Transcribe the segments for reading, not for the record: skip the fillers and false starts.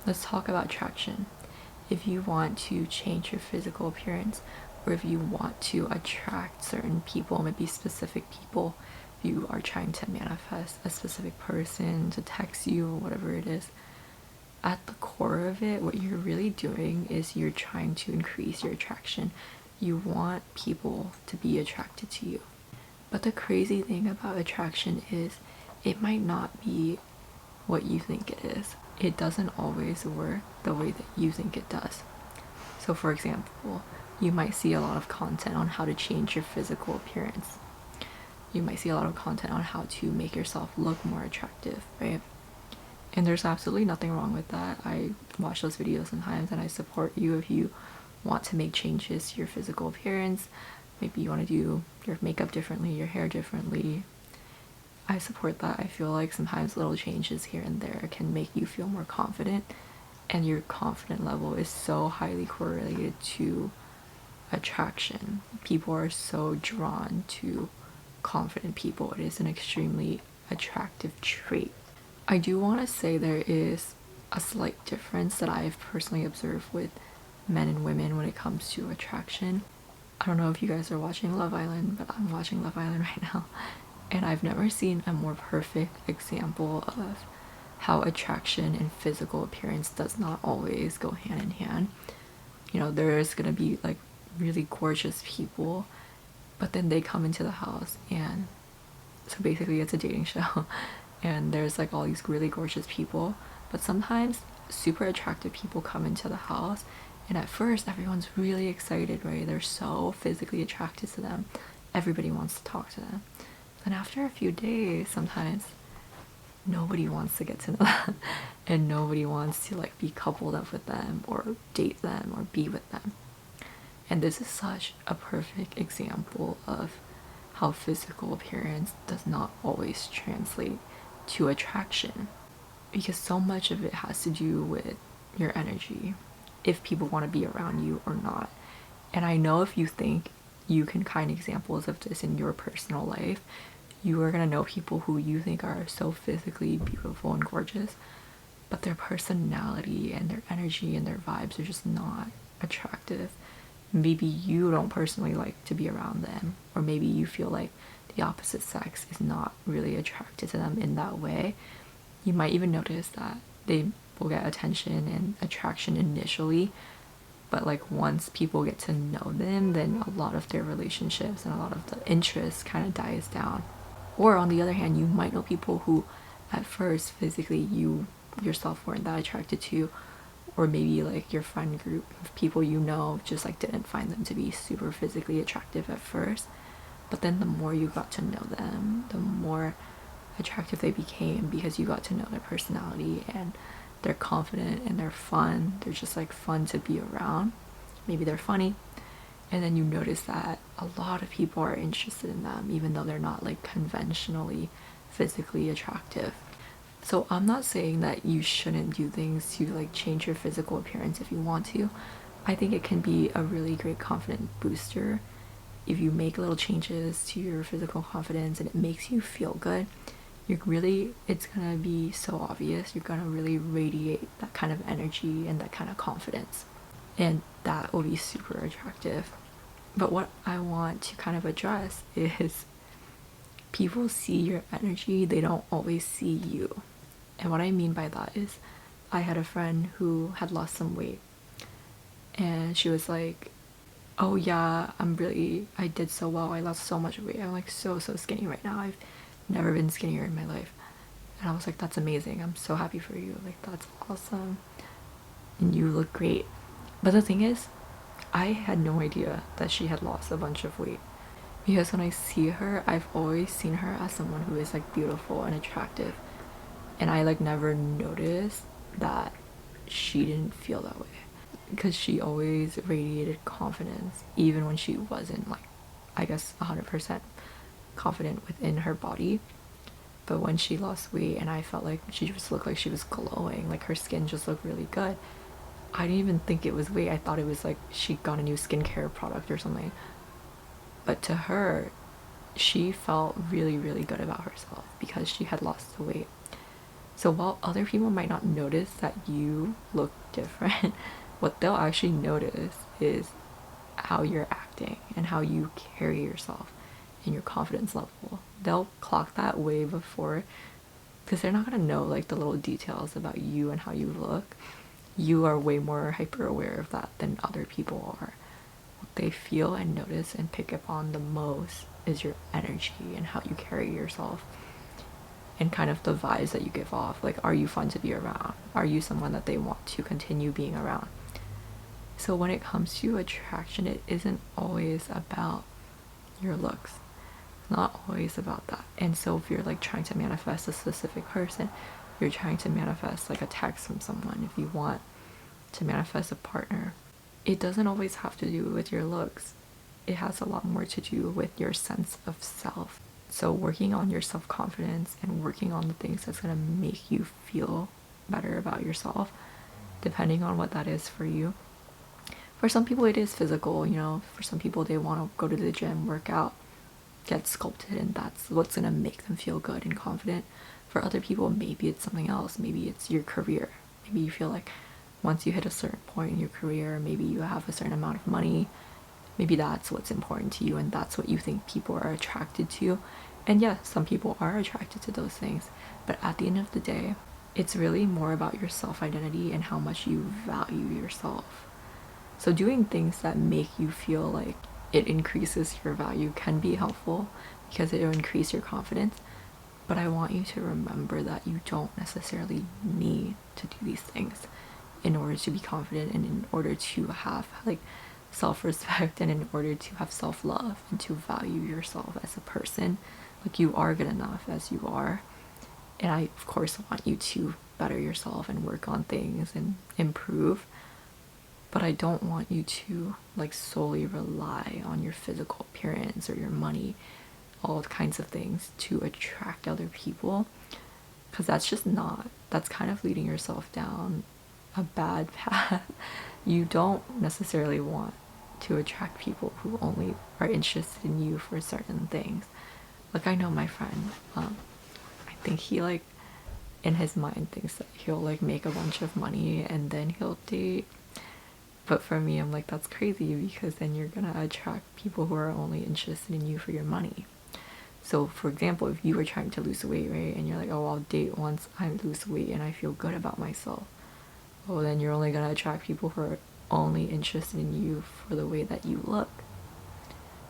let's talk about attraction. If you want to change your physical appearance, or if you want to attract certain people, maybe specific people, you are trying to manifest a specific person to text you or whatever it is, at the core of it, what you're really doing is you're trying to increase your attraction. You want people to be attracted to you. But the crazy thing about attraction is it might not be what you think it is. It doesn't always work the way that you think it does. So for example, you might see a lot of content on how to change your physical appearance. You might see a lot of content on how to make yourself look more attractive, right? And there's absolutely nothing wrong with that. I watch those videos sometimes and I support you if you want to make changes to your physical appearance. Maybe you want to do your makeup differently, your hair differently. I support that. I feel like sometimes little changes here and there can make you feel more confident, and your confident level is so highly correlated to attraction. People are so drawn to confident people. It is an extremely attractive trait. I do want to say there is a slight difference that I've personally observed with men and women when it comes to attraction. I don't know if you guys are watching Love Island, but I'm watching Love Island right now, and I've never seen a more perfect example of how attraction and physical appearance does not always go hand in hand. You know, there's gonna be like really gorgeous people, but then they come into the house, and so basically it's a dating show and there's like all these really gorgeous people, but sometimes super attractive people come into the house, and at first everyone's really excited, right? They're so physically attracted to them, everybody wants to talk to them. Then after a few days, sometimes nobody wants to get to know them and nobody wants to like be coupled up with them or date them or be with them. And this is such a perfect example of how physical appearance does not always translate to attraction, because so much of it has to do with your energy, if people want to be around you or not. And I know if you think you can find examples of this in your personal life, you are going to know people who you think are so physically beautiful and gorgeous, but their personality and their energy and their vibes are just not attractive. Maybe you don't personally like to be around them, or maybe you feel like the opposite sex is not really attracted to them in that way. You might even notice that they will get attention and attraction initially, but like once people get to know them, then a lot of their relationships and a lot of the interest kind of dies down. Or on the other hand, you might know people who at first physically you yourself weren't that attracted to, or maybe like your friend group of people you know just like didn't find them to be super physically attractive at first, but then the more you got to know them, the more attractive they became, because you got to know their personality, and they're confident and they're fun. They're just like fun to be around. Maybe they're funny, and then you notice that a lot of people are interested in them even though they're not like conventionally physically attractive. So I'm not saying that you shouldn't do things to like change your physical appearance if you want to. I think it can be a really great confidence booster if you make little changes to your physical confidence and it makes you feel good. It's gonna be so obvious. You're gonna really radiate that kind of energy and that kind of confidence, and that will be super attractive. But what I want to kind of address is people see your energy, they don't always see you. And what I mean by that is, I had a friend who had lost some weight, and she was like, oh yeah, I did so well, I lost so much weight, I'm like so skinny right now, I've never been skinnier in my life. And I was like, that's amazing, I'm so happy for you, like that's awesome, and you look great. But the thing is, I had no idea that she had lost a bunch of weight, because when I see her, I've always seen her as someone who is like beautiful and attractive, and I like never noticed that she didn't feel that way, because she always radiated confidence even when she wasn't like, I guess, 100% confident within her body. But when she lost weight and I felt like she just looked like she was glowing, like her skin just looked really good, I didn't even think it was weight. I thought it was like she got a new skincare product or something. But to her, she felt really good about herself because she had lost the weight. So while other people might not notice that you look different, what they'll actually notice is how you're acting and how you carry yourself and your confidence level. They'll clock that way before, because they're not going to know like the little details about you and how you look. You are way more hyper aware of that than other people are. What they feel and notice and pick up on the most is your energy and how you carry yourself and kind of the vibes that you give off. Like, are you fun to be around? Are you someone that they want to continue being around? So when it comes to attraction, it isn't always about your looks. It's not always about that. And so if you're like trying to manifest a specific person, you're trying to manifest like a text from someone, if you want to manifest a partner, it doesn't always have to do with your looks. It has a lot more to do with your sense of self. So working on your self-confidence and working on the things that's going to make you feel better about yourself, depending on what that is for you. For some people it is physical, you know. For some people they want to go to the gym, work out, get sculpted, and that's what's going to make them feel good and confident. For other people, maybe it's something else. Maybe it's your career. Maybe you feel like once you hit a certain point in your career, maybe you have a certain amount of money, maybe that's what's important to you and that's what you think people are attracted to. And yeah, some people are attracted to those things, but at the end of the day, it's really more about your self-identity and how much you value yourself. So doing things that make you feel like it increases your value can be helpful because it'll increase your confidence. But I want you to remember that you don't necessarily need to do these things in order to be confident and in order to have like self-respect and in order to have self-love and to value yourself as a person. Like, you are good enough as you are. And I of course want you to better yourself and work on things and improve. But I don't want you to like solely rely on your physical appearance or your money, all kinds of things to attract other people, because that's kind of leading yourself down a bad path. You don't necessarily want to attract people who only are interested in you for certain things. Like, I know my friend, I think he like in his mind thinks that he'll like make a bunch of money and then he'll date. But for me, I'm like, that's crazy, because then you're gonna attract people who are only interested in you for your money. So for example, if you were trying to lose weight, right, and you're like, oh, I'll date once I lose weight and I feel good about myself, well, then you're only gonna attract people who are only interested in you for the way that you look.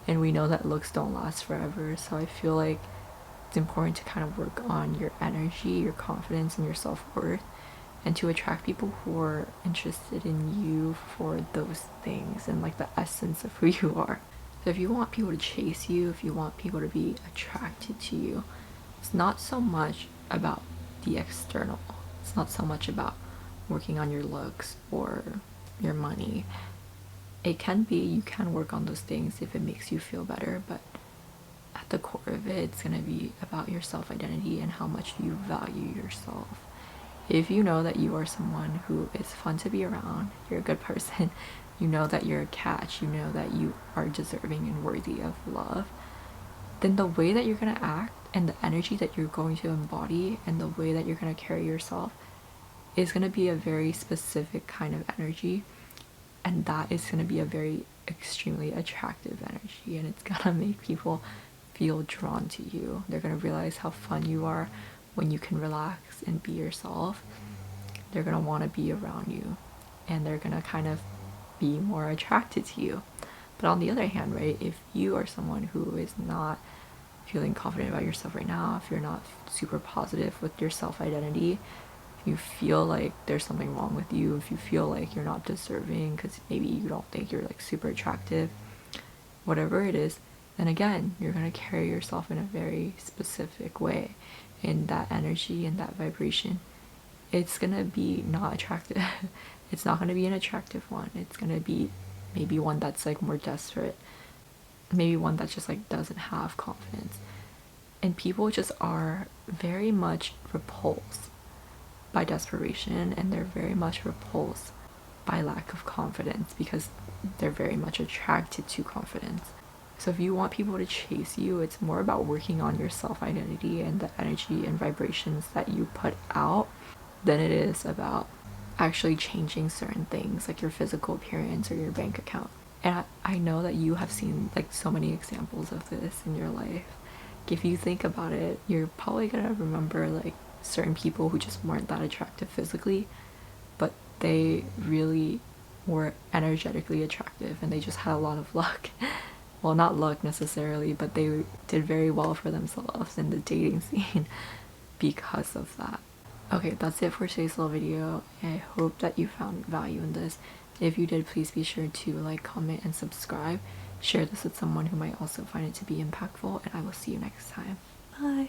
And we know that looks don't last forever, so I feel like it's important to kind of work on your energy, your confidence, and your self-worth, and to attract people who are interested in you for those things and like the essence of who you are. So if you want people to chase you, if you want people to be attracted to you, it's not so much about the external. It's not so much about working on your looks or your money. It can be, you can work on those things if it makes you feel better, but at the core of it, it's going to be about your self-identity and how much you value yourself. If you know that you are someone who is fun to be around, you're a good person, you know that you're a catch, you know that you are deserving and worthy of love, then the way that you're going to act and the energy that you're going to embody and the way that you're going to carry yourself is going to be a very specific kind of energy. And that is going to be a very extremely attractive energy, and it's going to make people feel drawn to you. They're going to realize how fun you are when you can relax and be yourself. They're going to want to be around you, and they're going to kind of be more attracted to you. But on the other hand, right, if you are someone who is not feeling confident about yourself right now, if you're not super positive with your self-identity, you feel like there's something wrong with you, if you feel like you're not deserving because maybe you don't think you're like super attractive, whatever it is, then again, you're going to carry yourself in a very specific way. And that energy and that vibration, it's going to be not attractive. It's not going to be an attractive one. It's going to be maybe one that's like more desperate, maybe one that just like doesn't have confidence. And people just are very much repulsed by desperation, and they're very much repulsed by lack of confidence because they're very much attracted to confidence. So if you want people to chase you, it's more about working on your self-identity and the energy and vibrations that you put out than it is about actually changing certain things like your physical appearance or your bank account. And I know that you have seen like so many examples of this in your life. If you think about it, you're probably gonna remember like certain people who just weren't that attractive physically, but they really were energetically attractive and they just had a lot of luck. Well, not luck necessarily, but they did very well for themselves in the dating scene because of that. Okay, that's it for today's little video. I hope that you found value in this. If you did, please be sure to like, comment, and subscribe. Share this with someone who might also find it to be impactful, and I will see you next time. Bye!